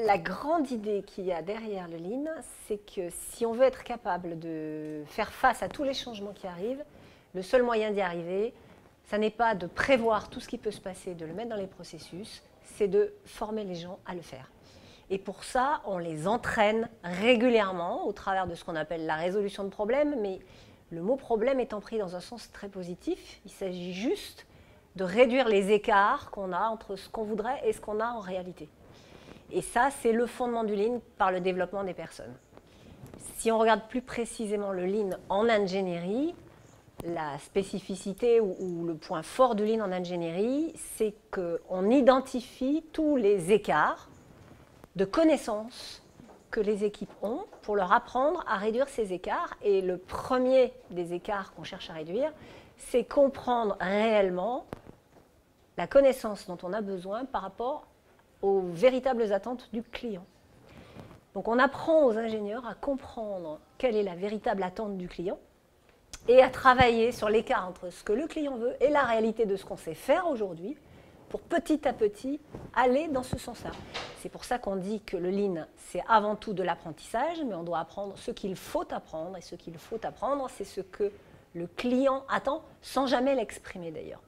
La grande idée qu'il y a derrière le Lean, c'est que si on veut être capable de faire face à tous les changements qui arrivent, le seul moyen d'y arriver, ça n'est pas de prévoir tout ce qui peut se passer, de le mettre dans les processus, c'est de former les gens à le faire. Et pour ça, on les entraîne régulièrement au travers de ce qu'on appelle la résolution de problèmes, mais le mot problème étant pris dans un sens très positif, il s'agit juste de réduire les écarts qu'on a entre ce qu'on voudrait et ce qu'on a en réalité. Et ça, c'est le fondement du Lean par le développement des personnes. Si on regarde plus précisément le Lean en ingénierie, la spécificité ou le point fort du Lean en ingénierie, c'est qu'on identifie tous les écarts de connaissances que les équipes ont pour leur apprendre à réduire ces écarts. Et le premier des écarts qu'on cherche à réduire, c'est comprendre réellement la connaissance dont on a besoin par rapport aux véritables attentes du client. Donc on apprend aux ingénieurs à comprendre quelle est la véritable attente du client et à travailler sur l'écart entre ce que le client veut et la réalité de ce qu'on sait faire aujourd'hui pour petit à petit aller dans ce sens-là. C'est pour ça qu'on dit que le Lean, c'est avant tout de l'apprentissage, mais on doit apprendre ce qu'il faut apprendre, et ce qu'il faut apprendre, c'est ce que le client attend, sans jamais l'exprimer d'ailleurs.